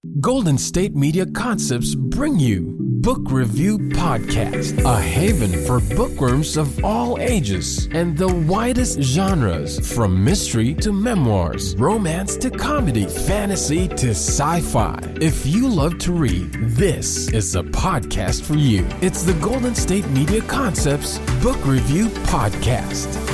Golden State Media Concepts bring you Book Review Podcast, a haven for bookworms of all ages and the widest genres, from mystery to memoirs, romance to comedy, fantasy to sci-fi. If you love to read, this is a podcast for you. It's the Golden State Media Concepts Book Review Podcast.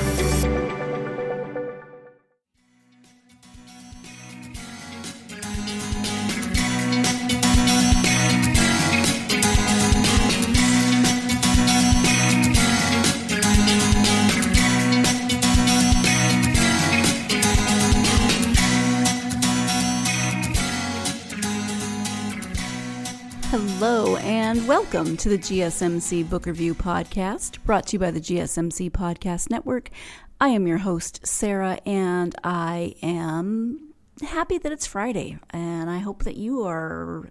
Hello and welcome to the GSMC Book Review Podcast, brought to you by the GSMC Podcast Network. I am your host, Sarah, and I am happy that it's Friday, and I hope that you are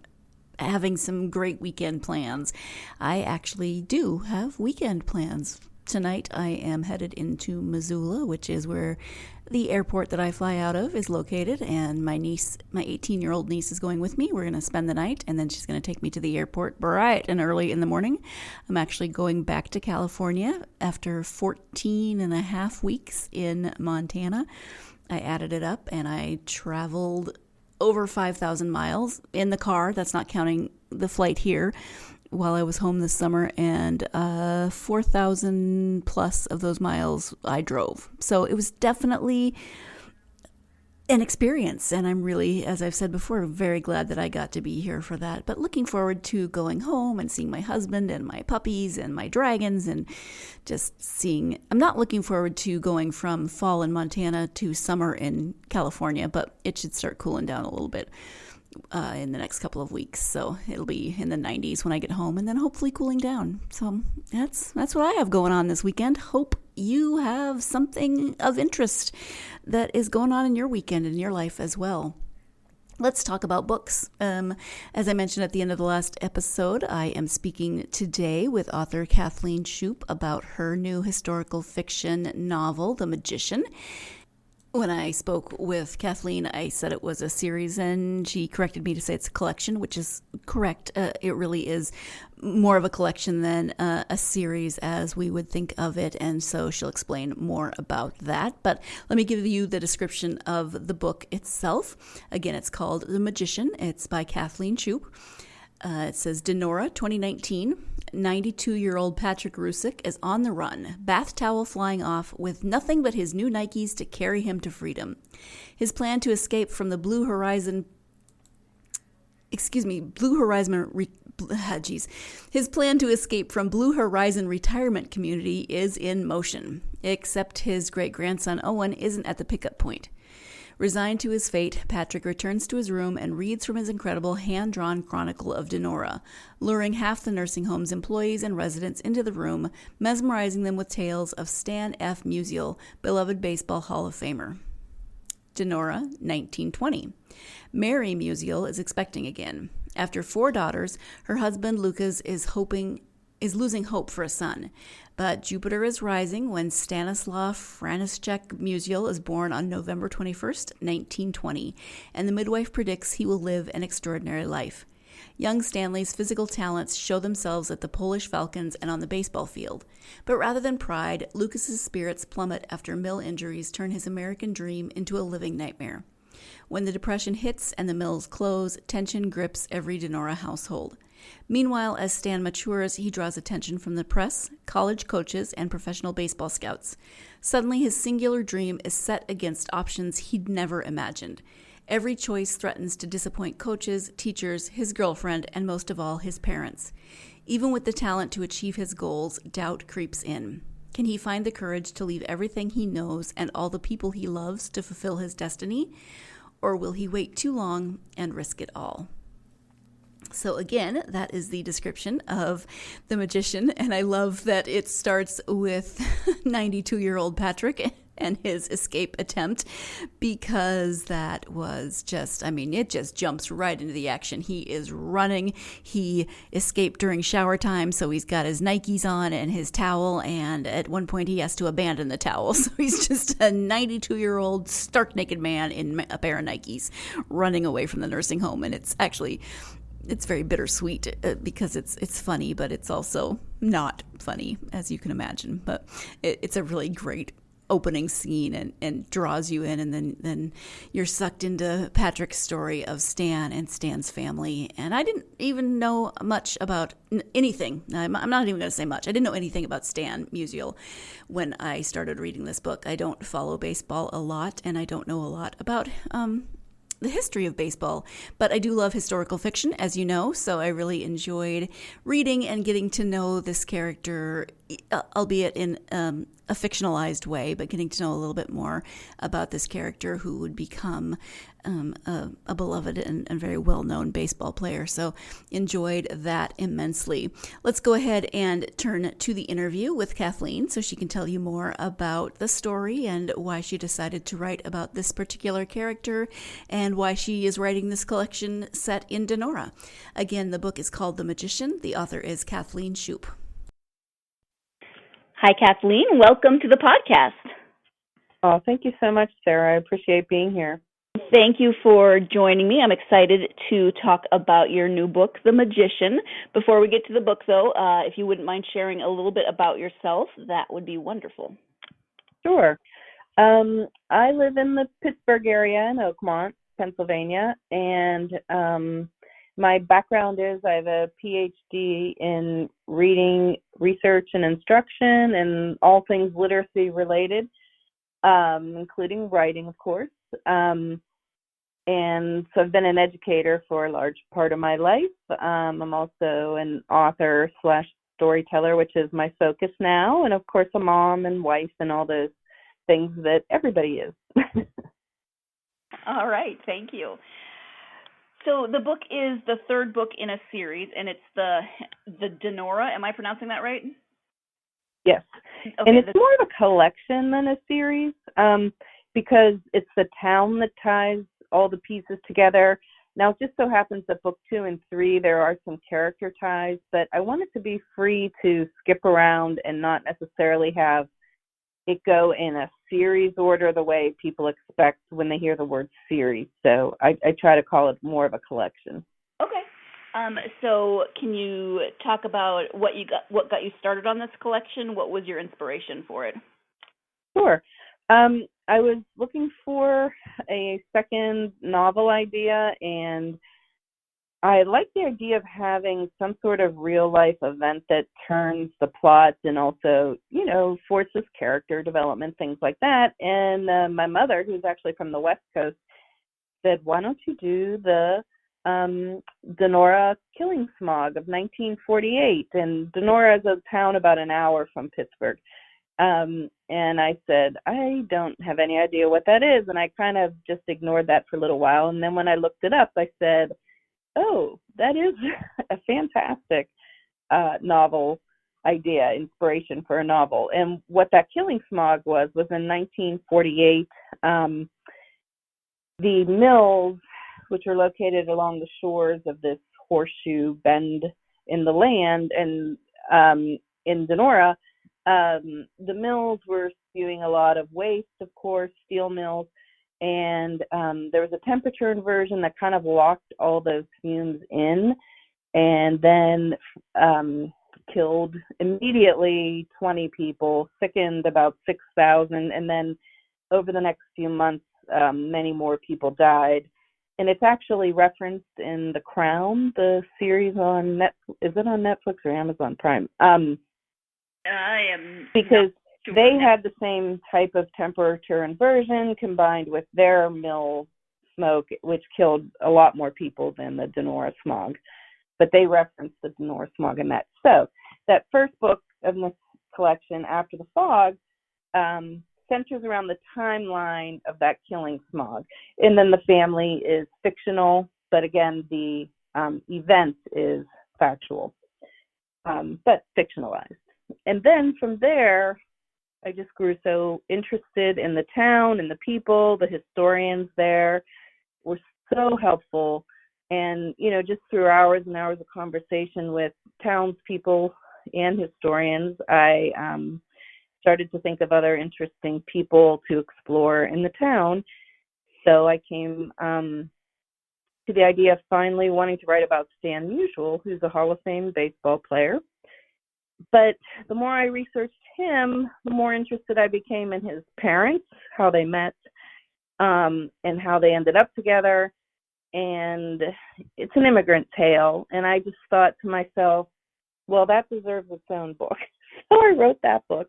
having some great weekend plans. I actually do have weekend plans. Tonight I am headed into Missoula, which is where the airport that I fly out of is located, and my niece, my 18-year-old niece, is going with me. We're going to spend the night, and then she's going to take me to the airport bright and early in the morning. I'm actually going back to California after 14 and a half weeks in Montana. I added it up, and I traveled over 5,000 miles in the car. That's not counting the flight here while I was home this summer, and 4,000 plus of those miles I drove. So it was definitely an experience, and I'm really, as I've said before, very glad that I got to be here for that. But looking forward to going home and seeing my husband and my puppies and my dragons, and just seeing. I'm not looking forward to going from fall in Montana to summer in California, but it should start cooling down a little bit in the next couple of weeks. So it'll be in the 90s when I get home, and then hopefully cooling down. So that's what I have going on this weekend. Hope you have something of interest that is going on in your weekend, in your life as well. Let's talk about books. As I mentioned at the end of the last episode, I am speaking today with author Kathleen Shoop about her new historical fiction novel, The Magician. When I spoke with Kathleen, I said it was a series, and she corrected me to say it's a collection, which is correct. It really is more of a collection than a series as we would think of it, and so she'll explain more about that. But let me give you the description of the book itself. Again, it's called The Magician. It's by Kathleen Shoop. It says, Denora, 2019, 92-year-old Patrick Rusick is on the run, bath towel flying off, with nothing but his new Nikes to carry him to freedom. His plan to escape from the Blue Horizon His plan to escape from Blue Horizon retirement community is in motion, except his great-grandson Owen isn't at the pickup point. Resigned to his fate, Patrick returns to his room and reads from his incredible hand-drawn chronicle of Denora, luring half the nursing home's employees and residents into the room, mesmerizing them with tales of Stan F. Musial, beloved baseball Hall of Famer. Denora, 1920. Mary Musial is expecting again. After 4 daughters, her husband Lucas is losing hope for a son. But Jupiter is rising when Stanislaw Franischek Musial is born on November 21st, 1920, and the midwife predicts he will live an extraordinary life. Young Stanley's physical talents show themselves at the Polish Falcons and on the baseball field. But rather than pride, Lucas's spirits plummet after mill injuries turn his American dream into a living nightmare. When the Depression hits and the mills close, tension grips every Denora household. Meanwhile, as Stan matures, he draws attention from the press, college coaches, and professional baseball scouts. Suddenly, his singular dream is set against options he'd never imagined. Every choice threatens to disappoint coaches, teachers, his girlfriend, and most of all, his parents. Even with the talent to achieve his goals, doubt creeps in. Can he find the courage to leave everything he knows and all the people he loves to fulfill his destiny? Or will he wait too long and risk it all? So again, that is the description of The Magician, and I love that it starts with 92-year-old Patrick and his escape attempt, because that was just, it just jumps right into the action. He is running. He escaped during shower time, so he's got his Nikes on and his towel, and at one point he has to abandon the towel. So he's just a 92-year-old stark naked man in a pair of Nikes running away from the nursing home. And it's very bittersweet because it's funny, but it's also not funny, as you can imagine. But it's a really great opening scene and draws you in, and then you're sucked into Patrick's story of Stan and Stan's family. And I didn't even know much about anything. I'm not even going to say much. I didn't know anything about Stan Musial when I started reading this book. I don't follow baseball a lot, and I don't know a lot about the history of baseball, but I do love historical fiction, as you know, so I really enjoyed reading and getting to know this character, albeit in a fictionalized way, but getting to know a little bit more about this character who would become a beloved and very well-known baseball player. So enjoyed that immensely. Let's go ahead and turn to the interview with Kathleen so she can tell you more about the story and why she decided to write about this particular character and why she is writing this collection set in Denora. Again, the book is called The Magician. The author is Kathleen Shoop. Hi, Kathleen. Welcome to the podcast. Oh, thank you so much, Sarah. I appreciate being here. Thank you for joining me. I'm excited to talk about your new book, The Magician. Before we get to the book, though, if you wouldn't mind sharing a little bit about yourself, that would be wonderful. Sure. I live in the Pittsburgh area in Oakmont, Pennsylvania, and my background is I have a PhD in reading, research, and instruction, and all things literacy related, including writing, of course. And so I've been an educator for a large part of my life. I'm also an author / storyteller, which is my focus now, and of course a mom and wife and all those things that everybody is. All right, thank you. So the book is the third book in a series, and it's the Denora. Am I pronouncing that right? Yes. Okay, and it's more of a collection than a series, because it's the town that ties all the pieces together. Now, it just so happens that book 2 and 3, there are some character ties, but I want it to be free to skip around and not necessarily have it go in a series order the way people expect when they hear the word series. So I try to call it more of a collection. Okay. So can you talk about what got you started on this collection? What was your inspiration for it? Sure. I was looking for a second novel idea, and I like the idea of having some sort of real-life event that turns the plot and also, forces character development, things like that. And my mother, who's actually from the West Coast, said, why don't you do the Denora killing smog of 1948? And Denora is a town about an hour from Pittsburgh. And I said, I don't have any idea what that is. And I kind of just ignored that for a little while. And then when I looked it up, I said, oh, that is a fantastic novel idea, inspiration for a novel. And what that killing smog was in 1948, the mills, which are located along the shores of this horseshoe bend in the land and in Denora, the mills were spewing a lot of waste, of course, steel mills, and there was a temperature inversion that kind of locked all those fumes in, and then killed immediately 20 people, sickened about 6,000, and then over the next few months, many more people died. And it's actually referenced in The Crown, the series on Netflix. Is it on Netflix or Amazon Prime? I am because they had the same type of temperature inversion combined with their mill smoke, which killed a lot more people than the Denora smog. But they referenced the Denora smog in that. So that first book of this collection, After the Fog, centers around the timeline of that killing smog. And then the family is fictional, but again, the event is factual, but fictionalized. And then from there, I just grew so interested in the town and the people. The historians there were so helpful. And, just through hours and hours of conversation with townspeople and historians, I started to think of other interesting people to explore in the town. So I came to the idea of finally wanting to write about Stan Musial, who's a Hall of Fame baseball player. But the more I researched him, the more interested I became in his parents, how they met, and how they ended up together. And it's an immigrant tale. And I just thought to myself, well, that deserves its own book. So I wrote that book.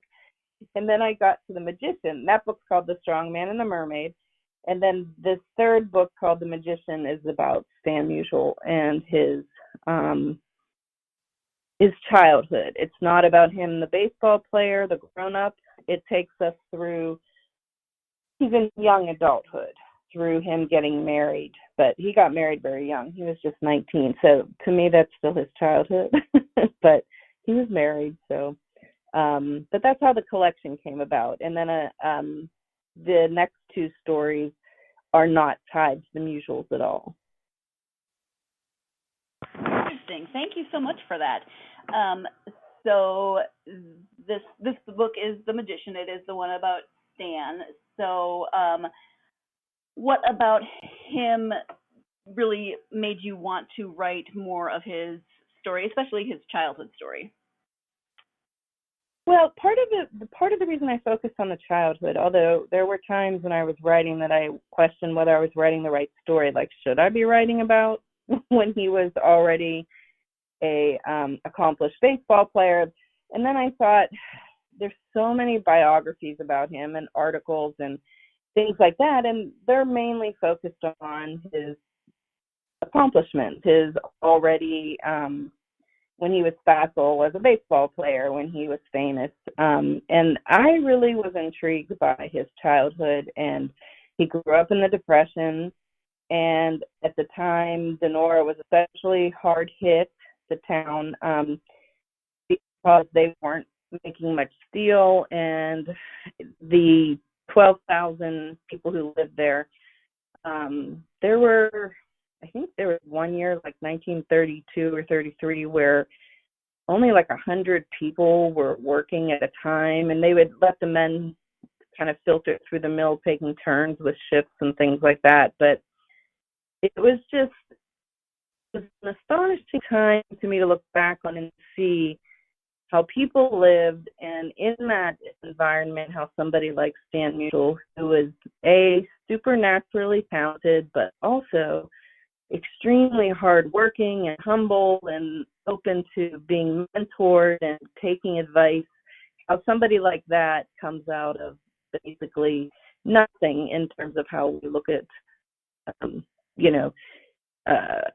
And then I got to The Magician. That book's called The Strong Man and the Mermaid. And then this third book called The Magician is about Stan Musial and his childhood. It's not about him, the baseball player, the grown-up. It takes us through even young adulthood, through him getting married. But he got married very young. He was just 19. So to me, that's still his childhood. But he was married. So, but that's how the collection came about. And then the next two stories are not tied to the Musials at all. Interesting. Thank you so much for that. So this book is The Magician. It is the one about Stan. So what about him really made you want to write more of his story, especially his childhood story? Well, part of the reason I focused on the childhood, although there were times when I was writing that I questioned whether I was writing the right story, like should I be writing about when he was already a accomplished baseball player? And then I thought, there's so many biographies about him and articles and things like that, and they're mainly focused on his accomplishments, his already when he was facile as a baseball player, when he was famous. And I really was intrigued by his childhood. And he grew up in the Depression. And at the time, Denora was especially hard hit, the town, because they weren't making much steel. And the 12,000 people who lived there, I think there was one year, like 1932 or 33, where only like 100 people were working at a time, and they would let the men kind of filter through the mill, taking turns with shifts and things like that. But it was an astonishing time to me to look back on and see how people lived, and in that environment, how somebody like Stan Musial, who was supernaturally talented, but also extremely hardworking and humble and open to being mentored and taking advice, how somebody like that comes out of basically nothing in terms of how we look at,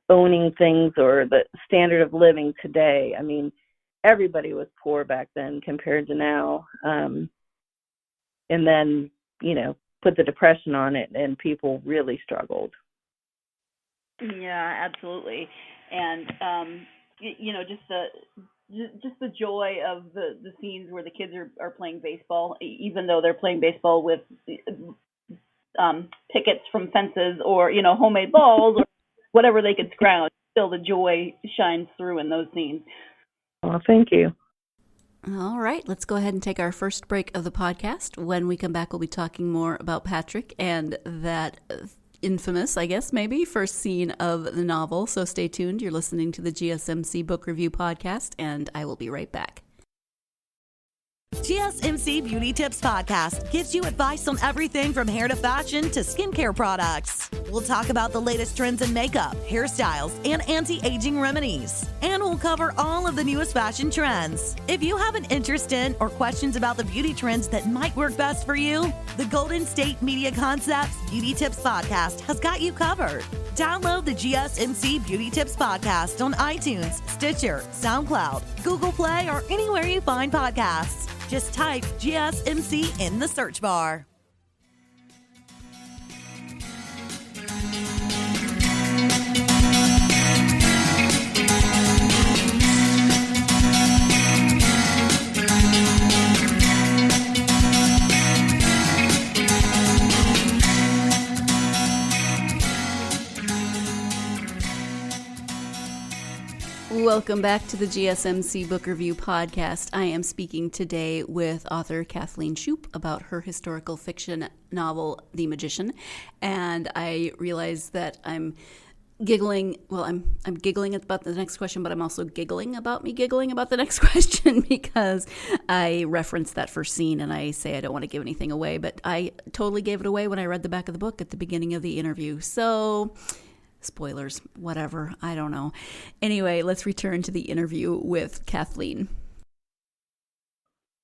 owning things or the standard of living today. I mean, everybody was poor back then compared to now. And then, put the Depression on it, and people really struggled. Yeah, absolutely. And just the joy of the scenes where the kids are playing baseball, even though they're playing baseball with pickets from fences or homemade balls or whatever they could scrounge. Still, the joy shines through in those scenes. Well, thank you. All right, let's go ahead and take our first break of the podcast. When we come back, we'll be talking more about Patrick and that infamous, I guess, maybe, first scene of the novel. So stay tuned. You're listening to the GSMC Book Review Podcast, and I will be right back. GSMC Beauty Tips Podcast gives you advice on everything from hair to fashion to skincare products. We'll talk about the latest trends in makeup, hairstyles, and anti-aging remedies. And we'll cover all of the newest fashion trends. If you have an interest in or questions about the beauty trends that might work best for you, the Golden State Media Concepts Beauty Tips Podcast has got you covered. Download the GSMC Beauty Tips Podcast on iTunes, Stitcher, SoundCloud, Google Play, or anywhere you find podcasts. Just type GSMC in the search bar. Welcome back to the GSMC Book Review Podcast. I am speaking today with author Kathleen Shoop about her historical fiction novel, The Magician. And I realize that I'm giggling. Well, I'm giggling about the next question, but I'm also giggling about me giggling about the next question because I referenced that first scene and I say I don't want to give anything away, but I totally gave it away when I read the back of the book at the beginning of the interview. So spoilers, whatever, I don't know. Anyway, let's return to the interview with Kathleen.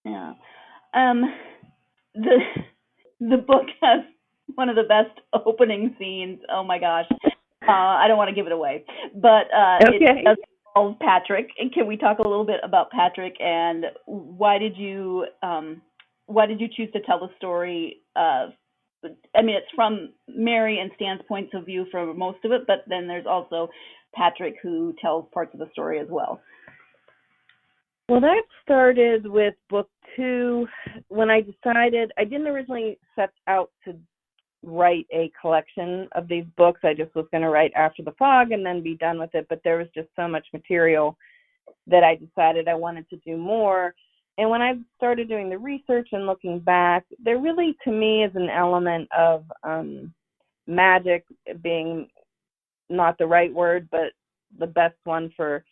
Yeah. The book has one of the best opening scenes. Oh my gosh. I don't want to give it away, but Okay. It does involve Patrick. And can we talk a little bit about Patrick and why did you choose to tell the story of, I mean, it's from Mary and Stan's points of view for most of it, but then there's also Patrick who tells parts of the story as well. Well, that started with book 2 when I decided I didn't originally set out to write a collection of these books. I just was going to write After the Fog and then be done with it, but there was just so much material that I decided I wanted to do more. And when I started doing the research and looking back, there really, to me, is an element of magic being not the right word, but the best one for,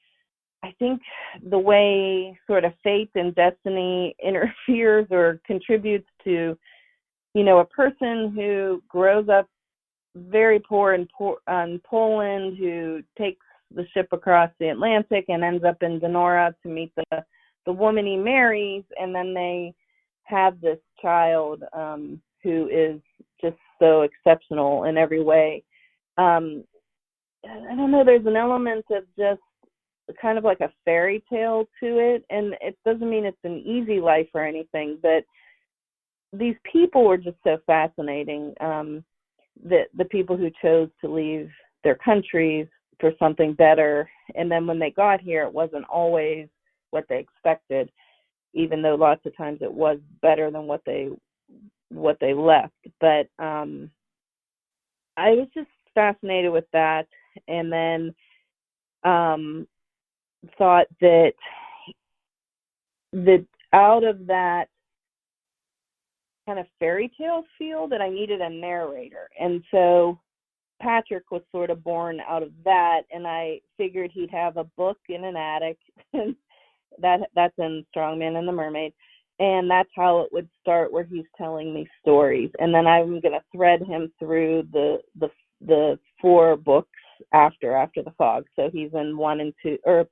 I think, the way sort of fate and destiny interferes or contributes to, you know, a person who grows up very poor in Poland, who takes the ship across the Atlantic and ends up in Donora to meet the woman he marries, and then they have this child who is just so exceptional in every way. I don't know, there's an element of just kind of like a fairy tale to it, and it doesn't mean it's an easy life or anything, but these people were just so fascinating, the people who chose to leave their countries for something better, and then when they got here, it wasn't always what they expected, even though lots of times it was better than what they left. But I was just fascinated with that, and then thought that out of that kind of fairy tale feel that I needed a narrator, and so Patrick was sort of born out of that, and I figured he'd have a book in an attic. That's in Strongman and the Mermaid, and that's how it would start, where he's telling me stories, and then I'm going to thread him through the 4 books after the Fog. So he's in 1 and 2, or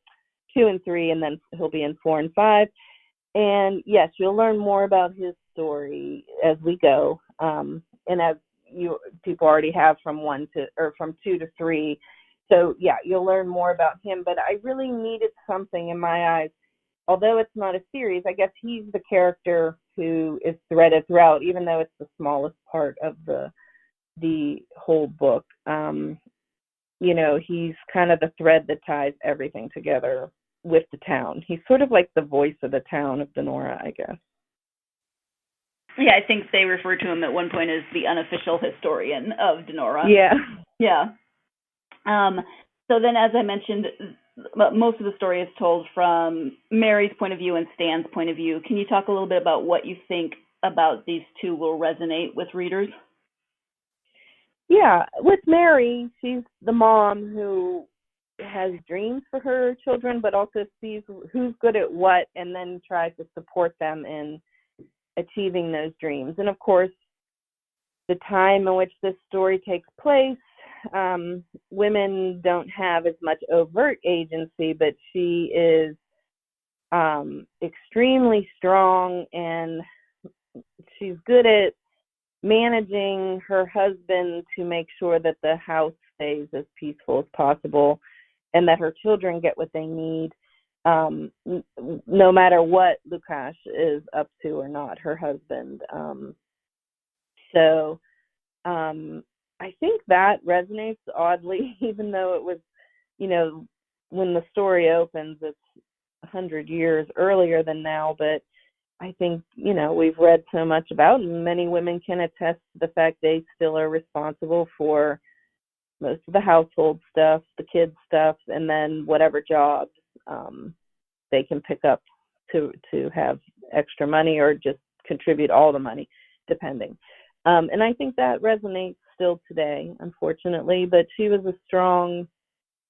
2 and 3, and then he'll be in 4 and 5. And yes, you'll learn more about his story as we go, and as people already have from 2 to 3. So yeah, you'll learn more about him. But I really needed something in my eyes. Although it's not a series, I guess he's the character who is threaded throughout, even though it's the smallest part of the whole book. You know, he's kind of the thread that ties everything together with the town. He's sort of like the voice of the town of Donora, I guess. Yeah, I think they refer to him at one point as the unofficial historian of Donora. Yeah. Yeah. So then, as I mentioned, most of the story is told from Mary's point of view and Stan's point of view. Can you talk a little bit about what you think about these two will resonate with readers? Yeah, with Mary, she's the mom who has dreams for her children, but also sees who's good at what and then tries to support them in achieving those dreams. And of course, the time in which this story takes place, women don't have as much overt agency, but she is extremely strong, and she's good at managing her husband to make sure that the house stays as peaceful as possible and that her children get what they need, no matter what Lukasz is up to or not, her husband. So I think that resonates oddly, even though it was, you know, when the story opens, it's 100 years earlier than now, but I think, you know, we've read so much about, and many women can attest to the fact they still are responsible for most of the household stuff, the kids stuff, and then whatever jobs they can pick up to have extra money or just contribute all the money, depending. And I think that resonates still today, unfortunately. But she was a strong,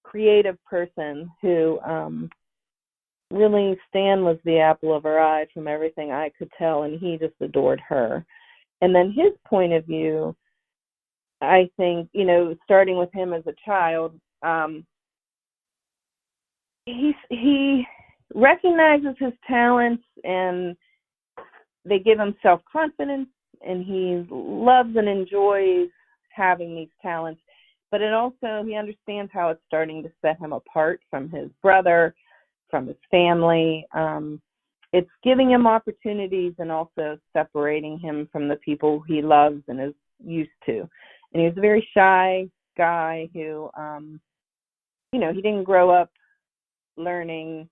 creative person who really, Stan was the apple of her eye from everything I could tell, and he just adored her. And then his point of view, I think, starting with him as a child, he recognizes his talents, and they give him self-confidence, and he loves and enjoys having these talents. But he understands how it's starting to set him apart from his brother, from his family. It's giving him opportunities and also separating him from the people he loves and is used to. And he was a very shy guy who, he didn't grow up learning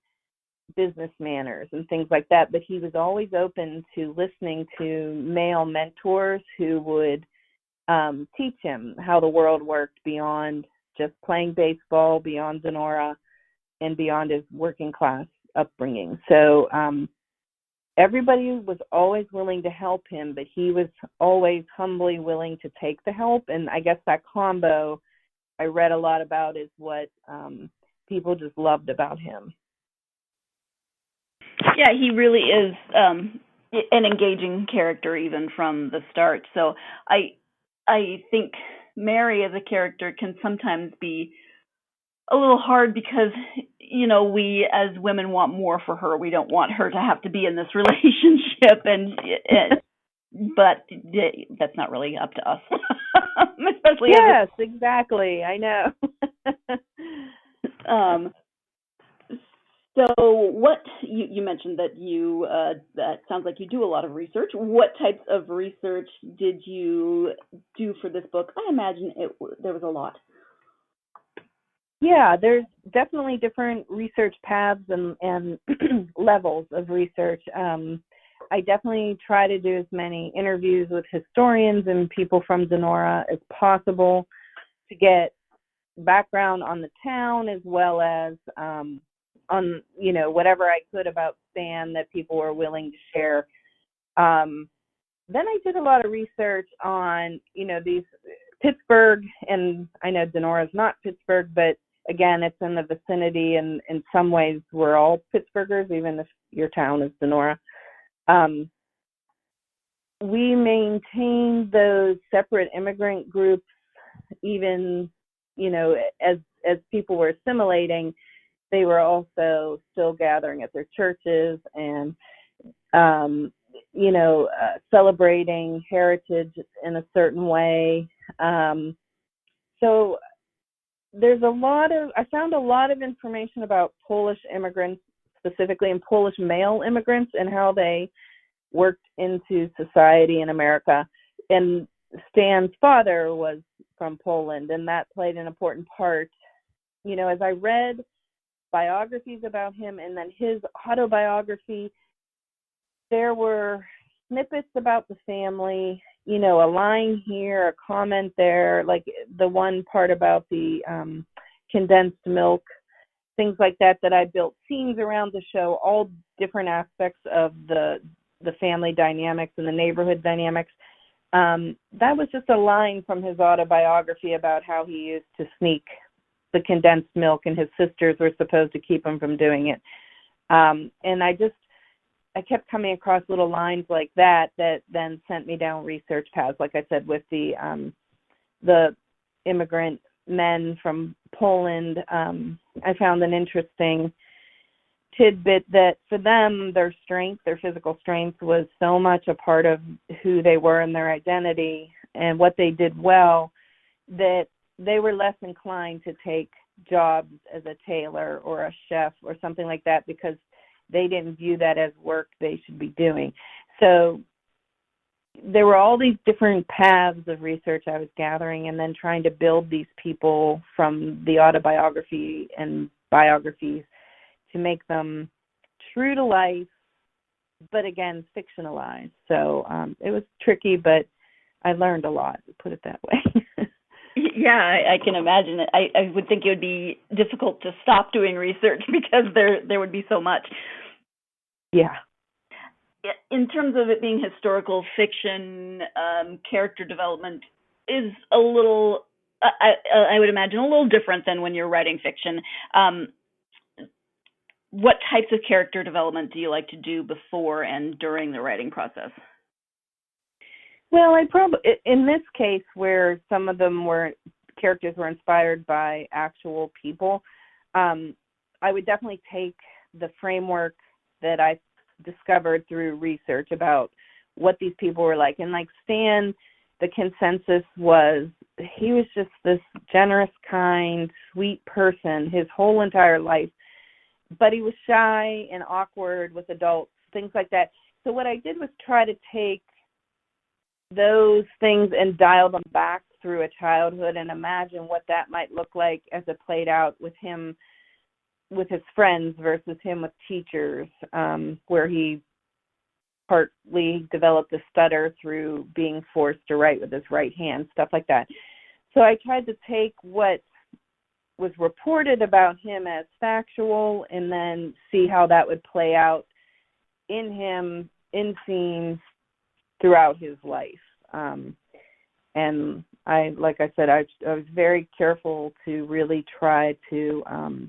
business manners and things like that, but he was always open to listening to male mentors who would teach him how the world worked beyond just playing baseball, beyond Sonora, and beyond his working class upbringing. So everybody was always willing to help him, but he was always humbly willing to take the help. And I guess that combo I read a lot about is what people just loved about him. Yeah, he really is an engaging character even from the start. So I think Mary as a character can sometimes be a little hard because, we as women want more for her. We don't want her to have to be in this relationship, but that's not really up to us. Especially yes, exactly. I know. So what you mentioned that that sounds like you do a lot of research. What types of research did you do for this book? I imagine there was a lot. Yeah, there's definitely different research paths and levels of research. I definitely try to do as many interviews with historians and people from Sonora as possible to get background on the town, as well as on whatever I could about Stan that people were willing to share. Then I did a lot of research on these Pittsburgh, and I know Sonora is not Pittsburgh, but again, it's in the vicinity, and in some ways we're all Pittsburghers, even if your town is Sonora. We maintained those separate immigrant groups, even, as people were assimilating, they were also still gathering at their churches and, celebrating heritage in a certain way. So I found a lot of information about Polish immigrants, specifically, and Polish male immigrants, and how they worked into society in America. And Stan's father was from Poland, and that played an important part. As I read biographies about him and then his autobiography, there were snippets about the family, a line here, a comment there, like the one part about the condensed milk, things like that I built scenes around to show all different aspects of the family dynamics and the neighborhood dynamics. That was just a line from his autobiography about how he used to sneak the condensed milk, and his sisters were supposed to keep him from doing it. And I kept coming across little lines like that then sent me down research paths. Like I said, with the immigrant men from Poland, I found an interesting tidbit that for them, their physical strength was so much a part of who they were and their identity and what they did well, that they were less inclined to take jobs as a tailor or a chef or something like that, because they didn't view that as work they should be doing. So there were all these different paths of research I was gathering, and then trying to build these people from the autobiography and biographies to make them true to life, but again, fictionalized. So it was tricky, but I learned a lot, put it that way. Yeah, I can imagine it. I would think it would be difficult to stop doing research because there would be so much. Yeah. In terms of it being historical fiction, character development is a little, I would imagine, a little different than when you're writing fiction. What types of character development do you like to do before and during the writing process? Well, I probably, in this case where some of them characters were inspired by actual people, I would definitely take the framework that I discovered through research about what these people were like. And like Stan, the consensus was he was just this generous, kind, sweet person his whole entire life, but he was shy and awkward with adults, things like that. So what I did was try to take those things and dial them back through a childhood and imagine what that might look like as it played out with him, with his friends versus him with teachers, where he partly developed a stutter through being forced to write with his right hand, stuff like that. So I tried to take what was reported about him as factual and then see how that would play out in him, in scenes throughout his life. And like I said, I was very careful to really try to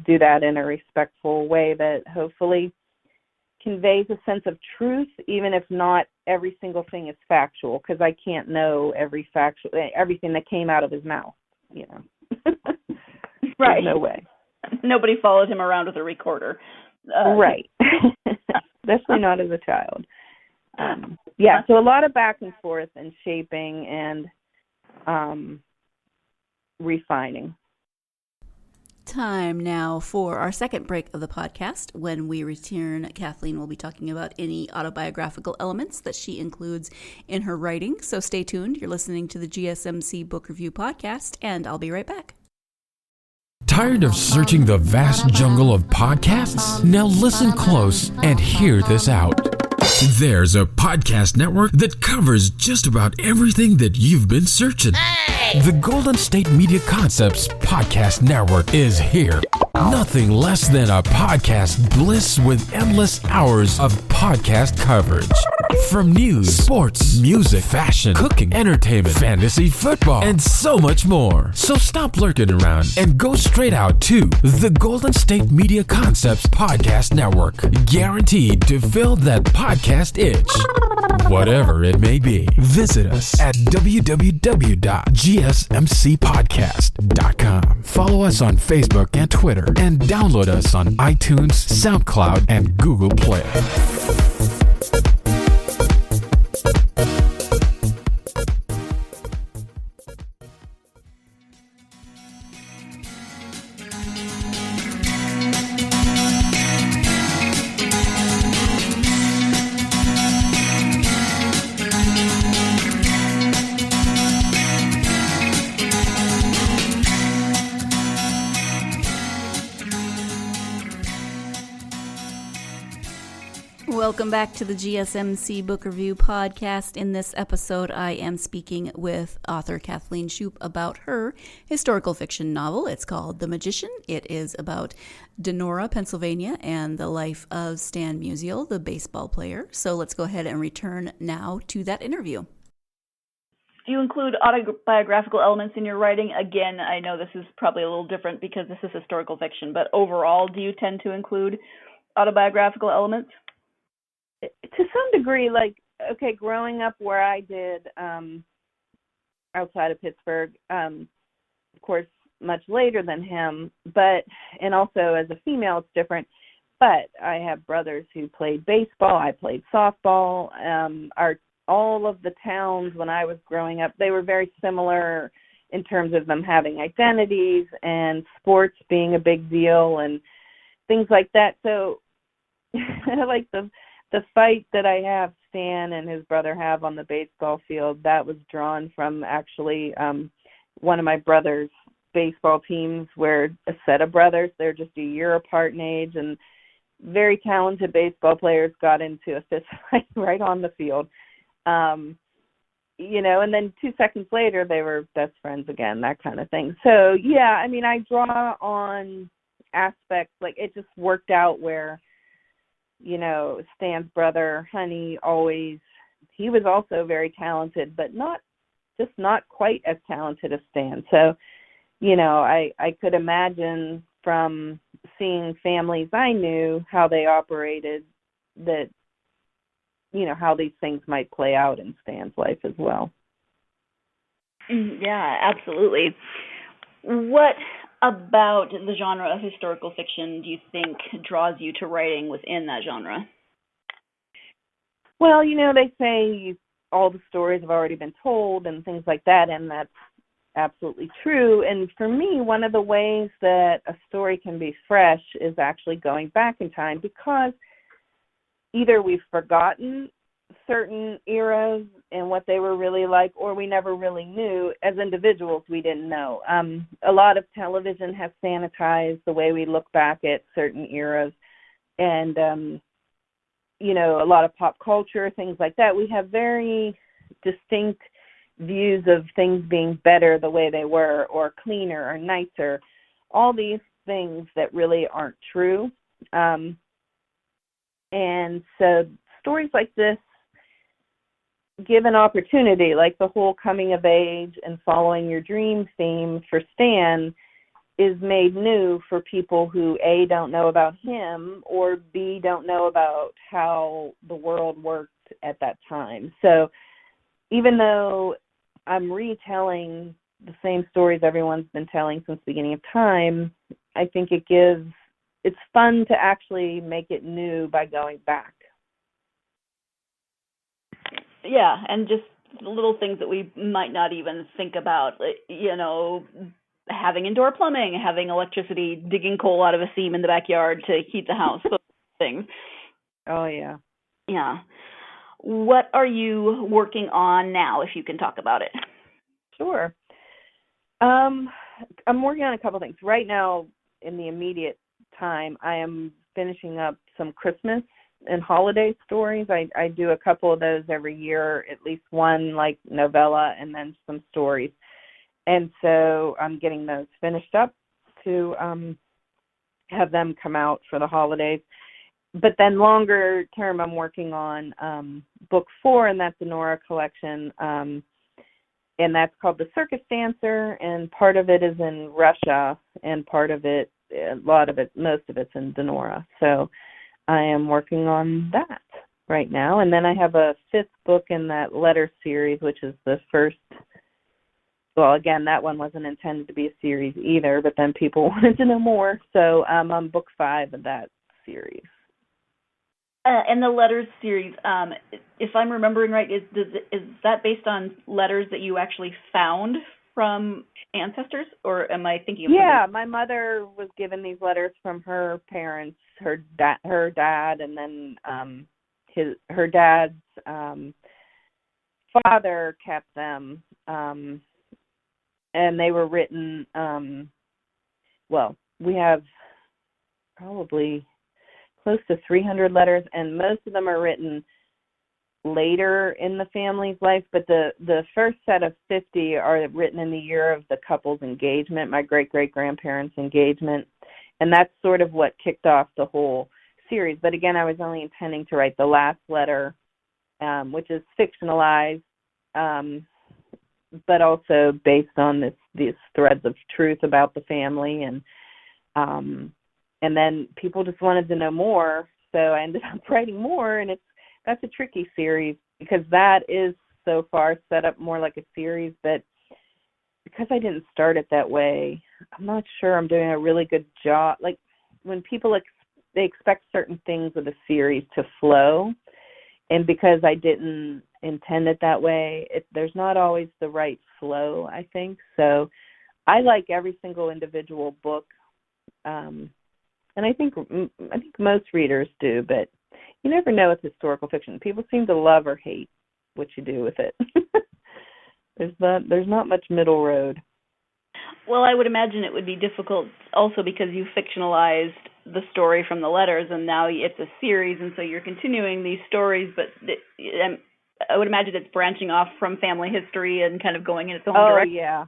do that in a respectful way that hopefully conveys a sense of truth, even if not every single thing is factual, because I can't know everything that came out of his mouth, you know. Right. No way. Nobody followed him around with a recorder. Right. Especially not as a child. Yeah, so a lot of back and forth and shaping and refining. Time now for our second break of the podcast. When we return, Kathleen will be talking about any autobiographical elements that she includes in her writing. So stay tuned. You're listening to the GSMC Book Review Podcast, and I'll be right back. Tired of searching the vast jungle of podcasts? Now listen close and hear this out. There's a podcast network that covers just about everything that you've been searching. Hey! The Golden State Media Concepts Podcast Network is here. Nothing less than a podcast bliss with endless hours of podcast coverage. From news, sports, music, fashion, cooking, entertainment, fantasy, football, and so much more. So stop lurking around and go straight out to the Golden State Media Concepts Podcast Network. Guaranteed to fill that podcast itch. Whatever it may be. Visit us at www.gsmcpodcast.com. Follow us on Facebook and Twitter, and download us on iTunes, SoundCloud, and Google Play. Welcome back to the GSMC Book Review Podcast. In this episode, I am speaking with author Kathleen Shoop about her historical fiction novel. It's called The Magician. It is about Donora, Pennsylvania, and the life of Stan Musial, the baseball player. So let's go ahead and return now to that interview. Do you include autobiographical elements in your writing? Again, I know this is probably a little different because this is historical fiction, but overall, do you tend to include autobiographical elements? To some degree, growing up where I did outside of Pittsburgh, of course, much later than him, and also as a female, it's different. But I have brothers who played baseball. I played softball. All of the towns when I was growing up, they were very similar in terms of them having identities and sports being a big deal and things like that. So I like the fight that I have Stan and his brother have on the baseball field, that was drawn from actually one of my brother's baseball teams, where a set of brothers, they're just a year apart in age, and very talented baseball players got into a fist fight right on the field. and then 2 seconds later they were best friends again, that kind of thing. So, yeah, I mean, I draw on aspects, like it just worked out where, Stan's brother, Honey, he was also very talented, but not quite as talented as Stan. So, I could imagine from seeing families I knew, how they operated, that, how these things might play out in Stan's life as well. Yeah, absolutely. What about the genre of historical fiction do you think draws you to writing within that genre? Well, they say all the stories have already been told and things like that, and that's absolutely true. And for me, one of the ways that a story can be fresh is actually going back in time, because either we've forgotten certain eras and what they were really like, or we never really knew. As individuals, we didn't know. A lot of television has sanitized the way we look back at certain eras, and a lot of pop culture, things like that. We have very distinct views of things being better the way they were, or cleaner or nicer, all these things that really aren't true. And so stories like this give an opportunity, like the whole coming of age and following your dream theme for Stan is made new for people who A, don't know about him, or B, don't know about how the world worked at that time. So even though I'm retelling the same stories everyone's been telling since the beginning of time, I think it's fun to actually make it new by going back. Yeah, and just little things that we might not even think about, having indoor plumbing, having electricity, digging coal out of a seam in the backyard to heat the house, those things. Oh, yeah. Yeah. What are you working on now, if you can talk about it? Sure. I'm working on a couple things. Right now, in the immediate time, I am finishing up some Christmas and holiday stories. I do a couple of those every year, at least one like novella and then some stories. And so I'm getting those finished up to have them come out for the holidays. But then longer term, I'm working on book 4, and that's the Nora collection. And that's called The Circus Dancer, and part of it is in Russia, and most of it's in Denora. So I am working on that right now. And then I have a 5th book in that letter series, which is the first. Well, again, that one wasn't intended to be a series either, but then people wanted to know more. So I'm on book 5 of that series. And the letters series, if I'm remembering right, is that based on letters that you actually found from ancestors, or am I thinking of something? Yeah, my mother was given these letters from her parents, her dad, and then her dad's father kept them, and they were written. We have probably close to 300 letters, and most of them are written later in the family's life, but the first set of 50 are written in the year of the couple's engagement, my great-great-grandparents' engagement, and that's sort of what kicked off the whole series. But again, I was only intending to write the last letter, which is fictionalized, but also based on these threads of truth about the family, and then people just wanted to know more, so I ended up writing more, and that's a tricky series, because that is so far set up more like a series, but because I didn't start it that way, I'm not sure I'm doing a really good job. Like, when people they expect certain things of a series to flow, and because I didn't intend it that way, there's not always the right flow, I think. So I like every single individual book, and I think most readers do, but you never know with historical fiction. People seem to love or hate what you do with it. There's not much middle road. Well, I would imagine it would be difficult also because you fictionalized the story from the letters, and now it's a series, and so you're continuing these stories, but I would imagine it's branching off from family history and kind of going in its own Oh, direction. yeah.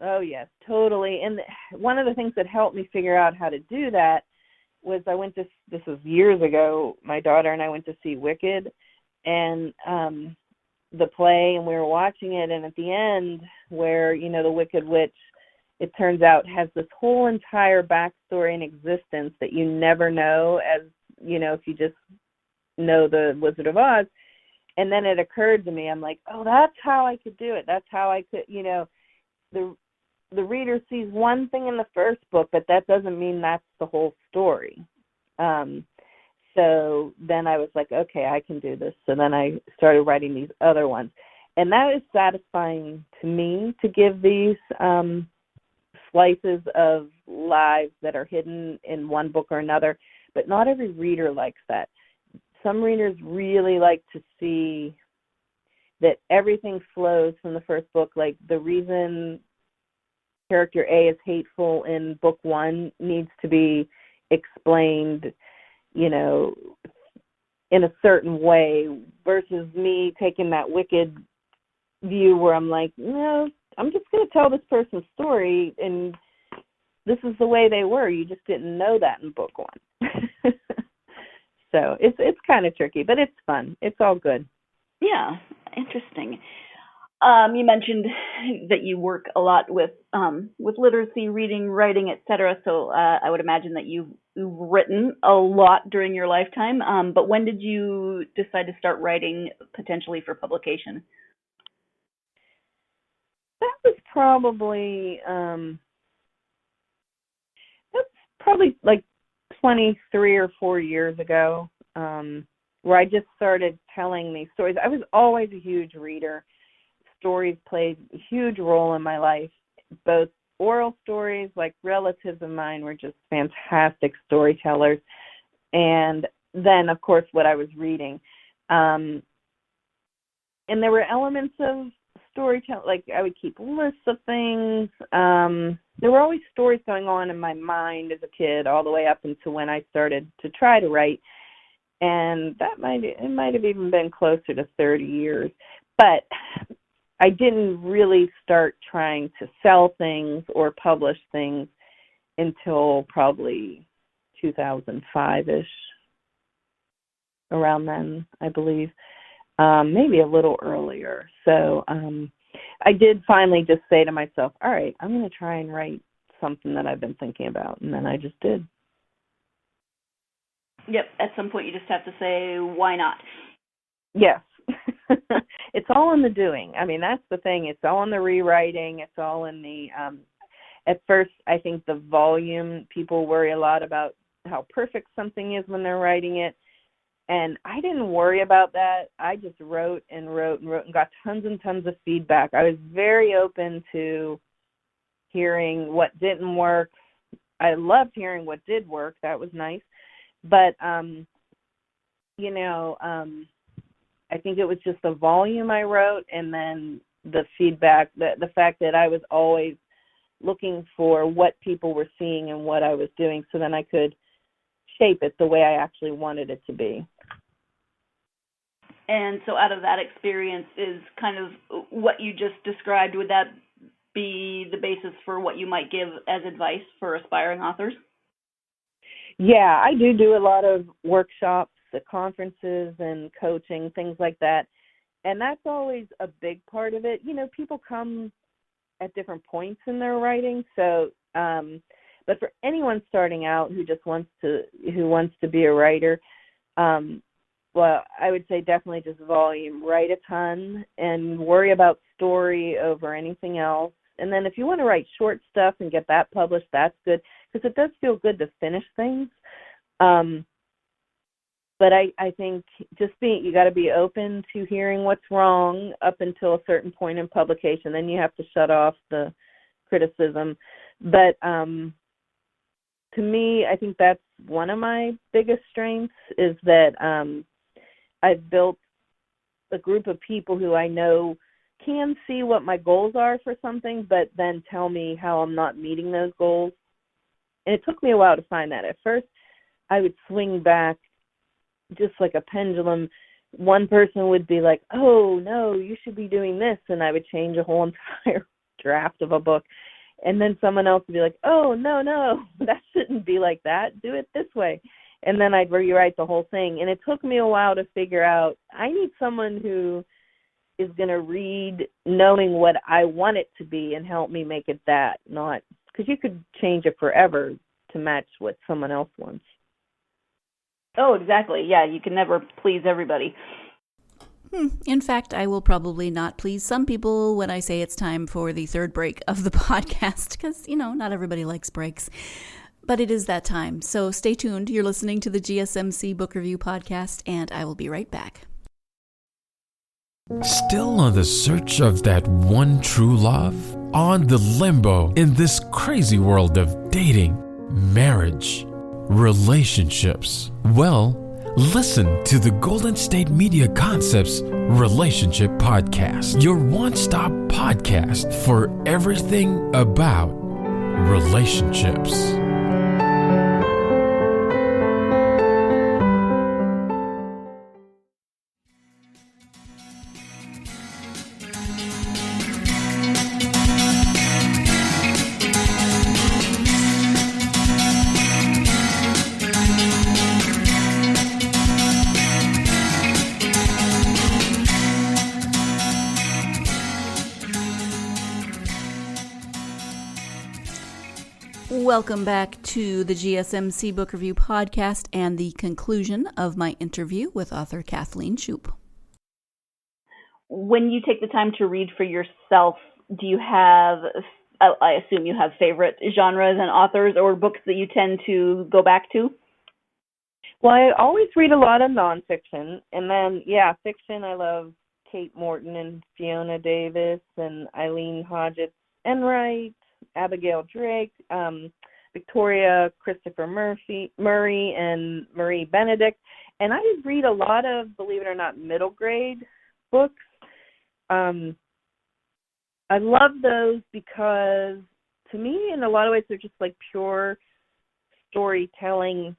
Oh, yes, totally. And one of the things that helped me figure out how to do that was this was years ago, my daughter and I went to see Wicked, and the play, and we were watching it, and at the end where, the Wicked Witch, it turns out, has this whole entire backstory and existence that you never know as, if you just know the Wizard of Oz. And then it occurred to me, I'm like, oh, that's how I could do it. That's how I could, the reader sees one thing in the first book, but that doesn't mean that's the whole story. So then I was like, okay, I can do this. So then I started writing these other ones. And that is satisfying to me, to give these slices of lives that are hidden in one book or another. But not every reader likes that. Some readers really like to see that everything flows from the first book. Like the reason character A is hateful in book one needs to be explained, in a certain way, versus me taking that Wicked view where I'm like, no, I'm just going to tell this person's story, and this is the way they were. You just didn't know that in book one. So it's kind of tricky, but it's fun. It's all good. Yeah, interesting. You mentioned that you work a lot with literacy, reading, writing, etc. So I would imagine that you've written a lot during your lifetime. But when did you decide to start writing potentially for publication? That was probably like 23 or 4 years ago, where I just started telling these stories. I was always a huge reader. Stories played a huge role in my life, both oral stories, like relatives of mine were just fantastic storytellers, and then, of course, what I was reading. And there were elements of storytelling, like I would keep lists of things. There were always stories going on in my mind as a kid, all the way up until when I started to try to write, and it might have even been closer to 30 years. But I didn't really start trying to sell things or publish things until probably 2005-ish, around then, I believe, maybe a little earlier. So I did finally just say to myself, all right, I'm going to try and write something that I've been thinking about, and then I just did. Yep, at some point you just have to say, why not? Yes. It's all in the doing. I mean, that's the thing. It's all in the rewriting. It's all in the, at first, I think the volume, people worry a lot about how perfect something is when they're writing it. And I didn't worry about that. I just wrote and wrote and wrote and got tons and tons of feedback. I was very open to hearing what didn't work. I loved hearing what did work. That was nice. But, I think it was just the volume I wrote, and then the feedback, the fact that I was always looking for what people were seeing and what I was doing, so then I could shape it the way I actually wanted it to be. And so out of that experience is kind of what you just described, would that be the basis for what you might give as advice for aspiring authors? Yeah, I do a lot of workshops, conferences and coaching, things like that. And that's always a big part of it. People come at different points in their writing. So, but for anyone starting out who wants to be a writer, well, I would say definitely just volume, write a ton and worry about story over anything else. And then if you want to write short stuff and get that published, that's good, because it does feel good to finish things. But I think you got to be open to hearing what's wrong up until a certain point in publication. Then you have to shut off the criticism. But to me, I think that's one of my biggest strengths, is that I've built a group of people who I know can see what my goals are for something, but then tell me how I'm not meeting those goals. And it took me a while to find that. At first, I would swing back just like a pendulum, one person would be like, oh, no, you should be doing this, and I would change a whole entire draft of a book. And then someone else would be like, oh, no, that shouldn't be like that. Do it this way. And then I'd rewrite the whole thing. And it took me a while to figure out, I need someone who is going to read knowing what I want it to be and help me make it that, not, because you could change it forever to match what someone else wants. Oh, exactly. Yeah, you can never please everybody. In fact, I will probably not please some people when I say it's time for the third break of the podcast, because, not everybody likes breaks. But it is that time, so stay tuned. You're listening to the GSMC Book Review Podcast, and I will be right back. Still on the search of that one true love? On the limbo in this crazy world of dating, marriage, relationships? Well, listen to the Golden State Media Concepts Relationship Podcast, your one-stop podcast for everything about relationships. Welcome back to the GSMC Book Review Podcast and the conclusion of my interview with author Kathleen Shoop. When you take the time to read for yourself, do you have, I assume you have favorite genres and authors or books that you tend to go back to? Well, I always read a lot of nonfiction. And then, fiction, I love Kate Morton and Fiona Davis and Eileen Hodgetts Enright, Abigail Drake, Victoria Christopher Murray, and Marie Benedict. And I read a lot of, believe it or not, middle grade books. I love those because, to me, in a lot of ways, they're just like pure storytelling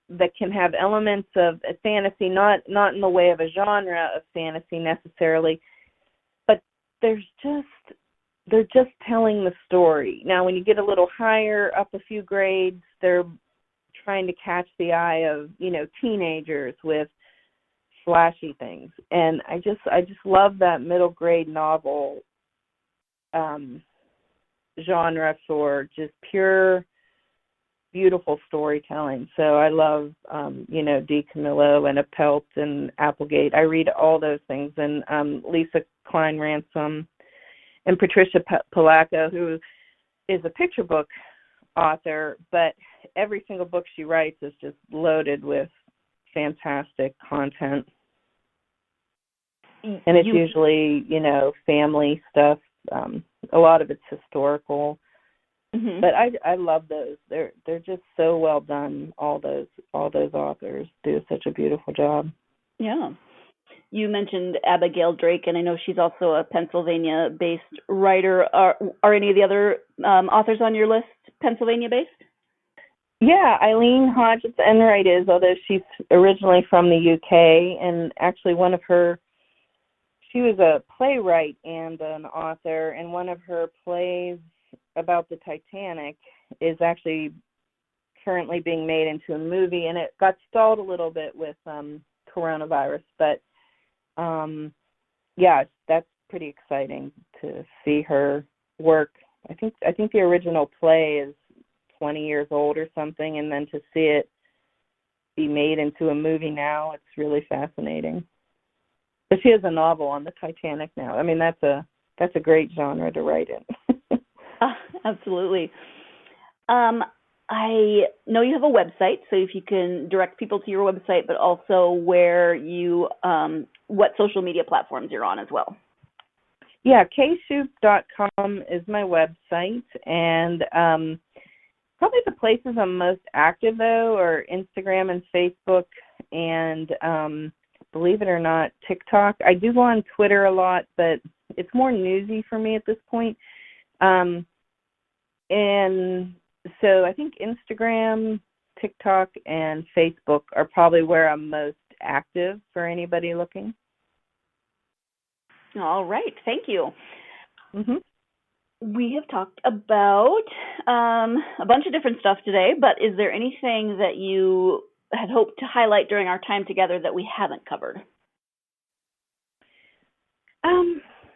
that can have elements of a fantasy, not in the way of a genre of fantasy necessarily, but they're just telling the story. Now, when you get a little higher up a few grades, they're trying to catch the eye of, teenagers with flashy things. And I just love that middle grade novel genre for just pure, beautiful storytelling. So I love, D. Camillo and Appelt and Applegate. I read all those things. And Lisa Klein Ransom and Patricia Polacco, who is a picture book author, but every single book she writes is just loaded with fantastic content. And it's usually, family stuff. A lot of it's historical. Mm-hmm. But I love those. They're just so well done. All those authors do such a beautiful job. Yeah. You mentioned Abigail Drake, and I know she's also a Pennsylvania-based writer. Are any of the other authors on your list Pennsylvania-based? Yeah, Eileen Hodgetts Enright is, although she's originally from the UK, and actually she was a playwright and an author, and one of her plays about the Titanic is actually currently being made into a movie, and it got stalled a little bit with coronavirus, but that's pretty exciting to see her work. I think the original play is 20 years old or something, and then to see it be made into a movie now, it's really fascinating. But she has a novel on the Titanic now. I mean, that's a great genre to write in. Absolutely. I know you have a website, so if you can direct people to your website, but also where you, what social media platforms you're on as well. Yeah, kshoop.com is my website, and probably the places I'm most active, though, are Instagram and Facebook, and believe it or not, TikTok. I do go on Twitter a lot, but it's more newsy for me at this point. And so I think Instagram, TikTok, and Facebook are probably where I'm most active for anybody looking. All right. Thank you. Mm-hmm. We have talked about a bunch of different stuff today, but is there anything that you had hoped to highlight during our time together that we haven't covered?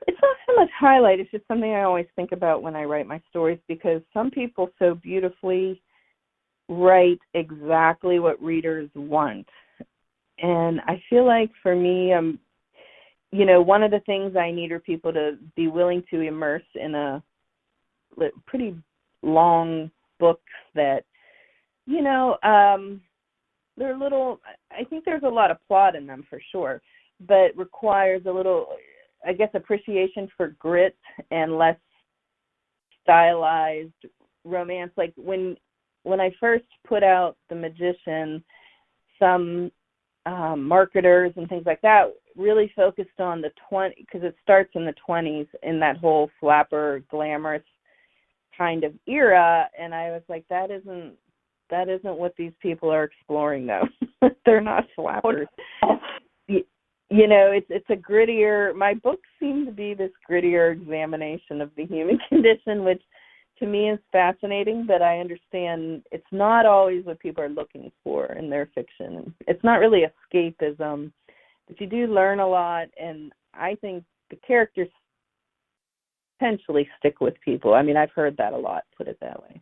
It's not so much highlight. It's just something I always think about when I write my stories, because some people so beautifully write exactly what readers want. And I feel like for me, one of the things I need are people to be willing to immerse in a pretty long books that, they're little, I think there's a lot of plot in them for sure, but requires a little, I guess, appreciation for grit and less stylized romance. Like when I first put out The Magician, some marketers and things like that really focused on the 20, because it starts in the 20s in that whole flapper, glamorous kind of era, and I was like, that isn't what these people are exploring, though. They're not flappers. It's a grittier, my books seem to be this grittier examination of the human condition, which to me is fascinating, but I understand it's not always what people are looking for in their fiction. It's not really escapism, but you do learn a lot, and I think the characters potentially stick with people. I mean, I've heard that a lot, put it that way.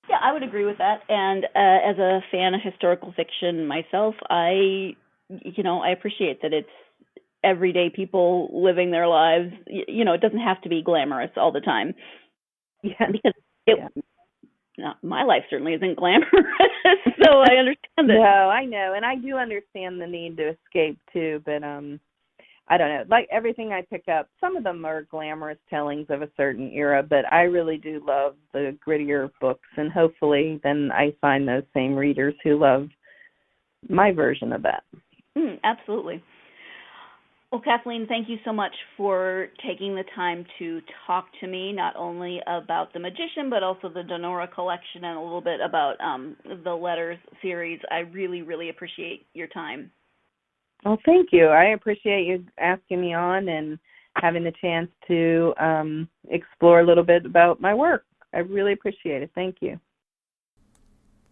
Yeah, I would agree with that. And as a fan of historical fiction myself, I appreciate that it's everyday people living their lives. It doesn't have to be glamorous all the time. Yeah. Because my life certainly isn't glamorous, so I understand that. No, I know, and I do understand the need to escape too, but I don't know. Like everything I pick up, some of them are glamorous tellings of a certain era, but I really do love the grittier books, and hopefully then I find those same readers who love my version of that. Absolutely. Well, Kathleen, thank you so much for taking the time to talk to me, not only about The Magician, but also the Denora collection and a little bit about the Letters series. I really, really appreciate your time. Well, thank you. I appreciate you asking me on and having the chance to explore a little bit about my work. I really appreciate it. Thank you.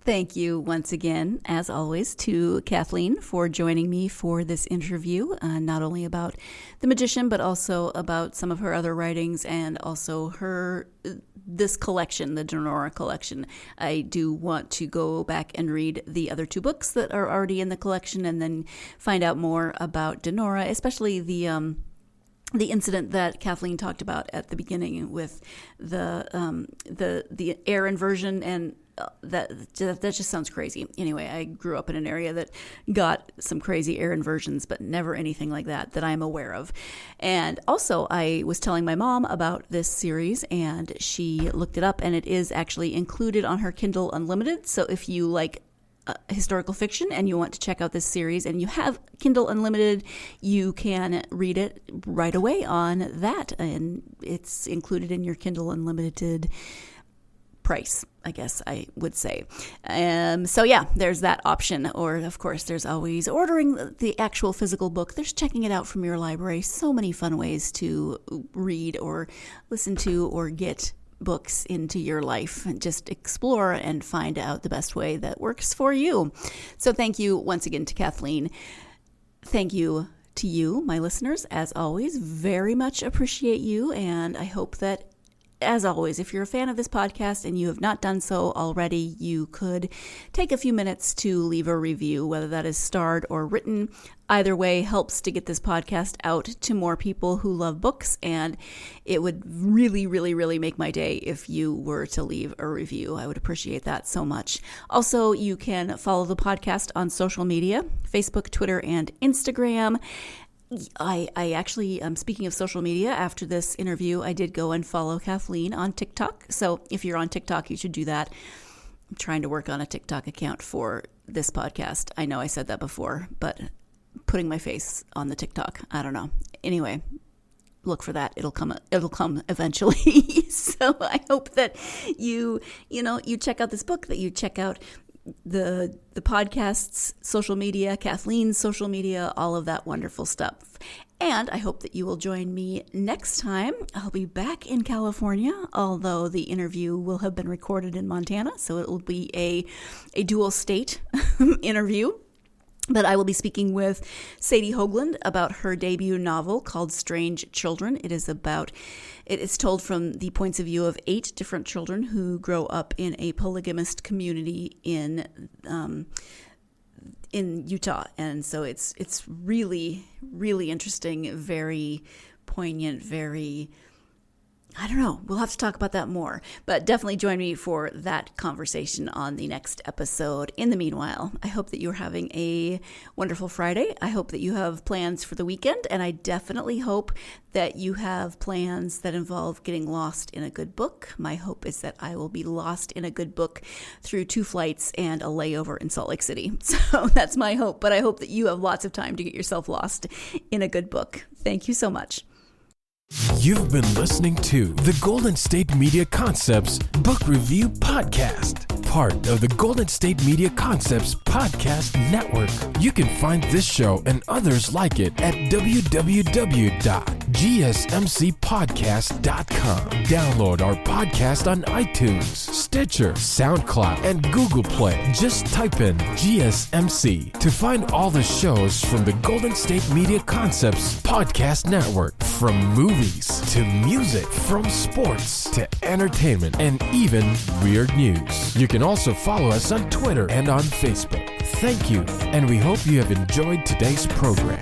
Thank you once again, as always, to Kathleen for joining me for this interview, not only about The Magician, but also about some of her other writings and also this collection, the Denora collection. I do want to go back and read the other two books that are already in the collection and then find out more about Denora, especially the incident that Kathleen talked about at the beginning with the air inversion, and that just sounds crazy. Anyway, I grew up in an area that got some crazy air inversions, but never anything like that I'm aware of. And also, I was telling my mom about this series, and she looked it up, and it is actually included on her Kindle Unlimited. So if you like historical fiction and you want to check out this series and you have Kindle Unlimited, you can read it right away on that, and it's included in your Kindle Unlimited price, I guess I would say. So yeah, there's that option. Or of course, there's always ordering the actual physical book. There's checking it out from your library. So many fun ways to read or listen to or get books into your life, and just explore and find out the best way that works for you. So thank you once again to Kathleen. Thank you to you, my listeners, as always. Very much appreciate you, and I hope that, as always, if you're a fan of this podcast and you have not done so already, you could take a few minutes to leave a review, whether that is starred or written. Either way helps to get this podcast out to more people who love books, and it would really, really, really make my day if you were to leave a review. I would appreciate that so much. Also, you can follow the podcast on social media, Facebook, Twitter, and Instagram. I actually, speaking of social media, after this interview, I did go and follow Kathleen on TikTok. So if you're on TikTok, you should do that. I'm trying to work on a TikTok account for this podcast. I know I said that before, but putting my face on the TikTok, I don't know. Anyway, look for that. It'll come eventually. So I hope that you check out this book, that you check out the podcast's social media, Kathleen's social media, all of that wonderful stuff. And I hope that you will join me next time. I'll be back in California, although the interview will have been recorded in Montana, so it will be a dual state interview. But I will be speaking with Sadie Hoagland about her debut novel called Strange Children. It is told from the points of view of 8 different children who grow up in a polygamist community in Utah. And so it's really, really interesting, very poignant, very, I don't know. We'll have to talk about that more. But definitely join me for that conversation on the next episode. In the meanwhile, I hope that you're having a wonderful Friday. I hope that you have plans for the weekend. And I definitely hope that you have plans that involve getting lost in a good book. My hope is that I will be lost in a good book through 2 flights and a layover in Salt Lake City. So that's my hope. But I hope that you have lots of time to get yourself lost in a good book. Thank you so much. You've been listening to the Golden State Media Concepts Book Review Podcast, part of the Golden State Media Concepts Podcast Network. You can find this show and others like it at www.gsmcpodcast.com. Download our podcast on iTunes, Stitcher, SoundCloud, and Google Play. Just type in GSMC to find all the shows from the Golden State Media Concepts Podcast Network, from movies to music, from sports to entertainment, and even weird news. You can also follow us on Twitter and on Facebook. Thank you, and we hope you have enjoyed today's program.